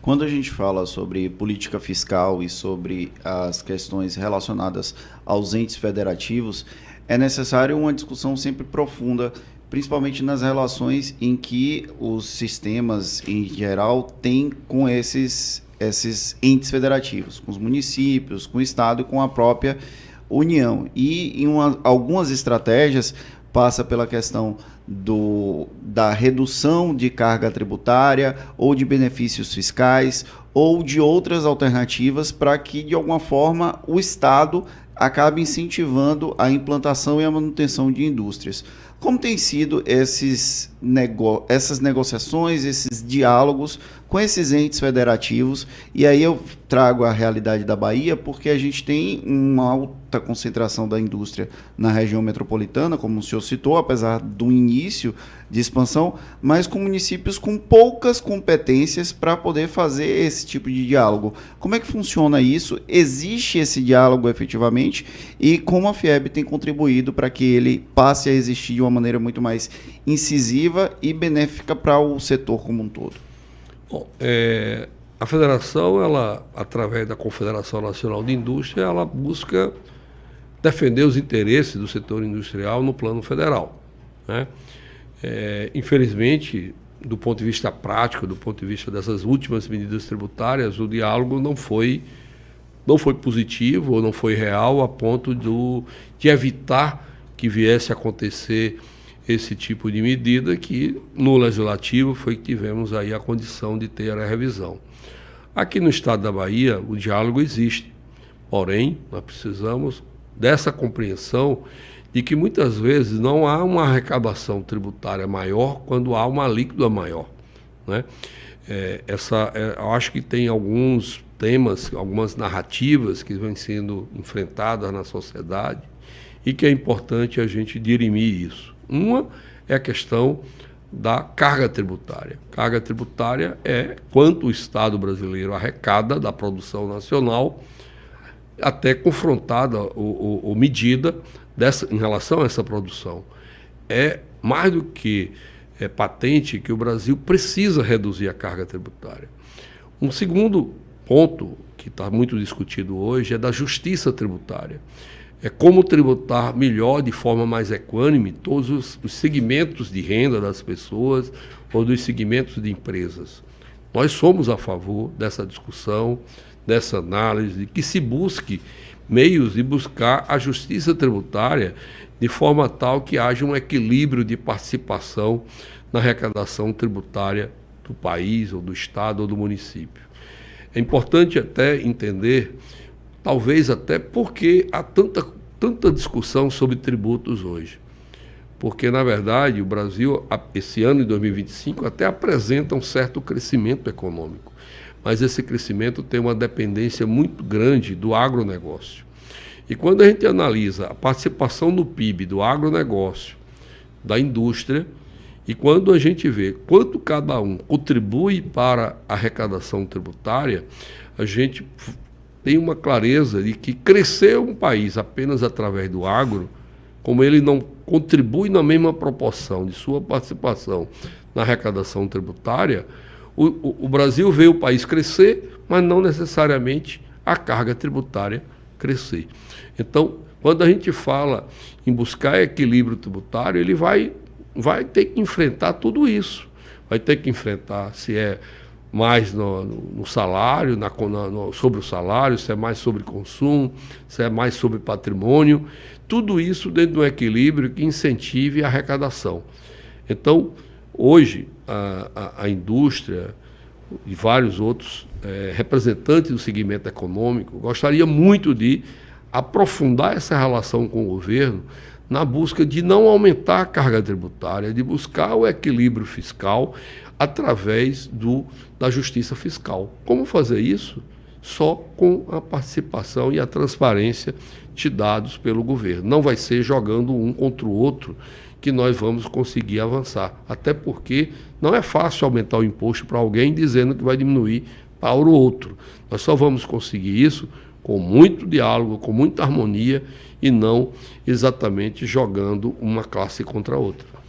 Quando a gente fala sobre política fiscal e sobre as questões relacionadas aos entes federativos, é necessário uma discussão sempre profunda, principalmente nas relações em que os sistemas, em geral, têm com esses entes federativos, com os municípios, com o Estado e com a própria União. E algumas estratégias passa pela questão da redução de carga tributária ou de benefícios fiscais ou de outras alternativas para que, de alguma forma, o Estado acabe incentivando a implantação e a manutenção de indústrias. Como têm sido essas negociações, esses diálogos com esses entes federativos? E aí eu trago a realidade da Bahia, porque a gente tem uma alta concentração da indústria na região metropolitana, como o senhor citou, apesar do início de expansão, mas com municípios com poucas competências para poder fazer esse tipo de diálogo. Como é que funciona isso? Existe esse diálogo efetivamente? E como a FIEB tem contribuído para que ele passe a existir de uma maneira muito mais incisiva e benéfica para o setor como um todo? Bom, a federação, ela, através da Confederação Nacional de Indústria, ela busca defender os interesses do setor industrial no plano federal, né? Infelizmente, do ponto de vista prático, do ponto de vista dessas últimas medidas tributárias, o diálogo não foi positivo ou não foi real a ponto de evitar que viesse a acontecer esse tipo de medida que, no Legislativo, foi que tivemos aí a condição de ter a revisão. Aqui no estado da Bahia, o diálogo existe, porém, nós precisamos dessa compreensão de que muitas vezes não há uma arrecadação tributária maior quando há uma alíquota maior, né? Eu acho que tem alguns temas, algumas narrativas que vêm sendo enfrentadas na sociedade e que é importante a gente dirimir isso. Uma é a questão da carga tributária. Carga tributária é quanto o Estado brasileiro arrecada da produção nacional, até confrontada ou medida em relação a essa produção. É mais do que patente que o Brasil precisa reduzir a carga tributária. Um segundo ponto que está muito discutido hoje é da justiça tributária. É como tributar melhor, de forma mais equânime, todos os segmentos de renda das pessoas ou dos segmentos de empresas. Nós somos a favor dessa discussão, dessa análise, que se busque meios de buscar a justiça tributária de forma tal que haja um equilíbrio de participação na arrecadação tributária do país, ou do estado, ou do município. É importante até entender, talvez até porque há tanta discussão sobre tributos hoje. Porque, na verdade, o Brasil, esse ano de 2025, até apresenta um certo crescimento econômico. Mas esse crescimento tem uma dependência muito grande do agronegócio. E quando a gente analisa a participação no PIB do agronegócio, da indústria, e quando a gente vê quanto cada um contribui para a arrecadação tributária, a gente tem uma clareza de que crescer um país apenas através do agro, como ele não contribui na mesma proporção de sua participação na arrecadação tributária, o Brasil vê o país crescer, mas não necessariamente a carga tributária crescer. Então, quando a gente fala em buscar equilíbrio tributário, ele vai ter que enfrentar tudo isso. Vai ter que enfrentar se é mais no salário, sobre o salário, se é mais sobre consumo, se é mais sobre patrimônio, tudo isso dentro de um equilíbrio que incentive a arrecadação. Então, hoje, a indústria e vários outros representantes do segmento econômico gostaria muito de aprofundar essa relação com o governo na busca de não aumentar a carga tributária, de buscar o equilíbrio fiscal através da justiça fiscal. Como fazer isso? Só com a participação e a transparência de dados pelo governo. Não vai ser jogando um contra o outro que nós vamos conseguir avançar. Até porque não é fácil aumentar o imposto para alguém dizendo que vai diminuir para o outro. Nós só vamos conseguir isso com muito diálogo, com muita harmonia e não exatamente jogando uma classe contra a outra.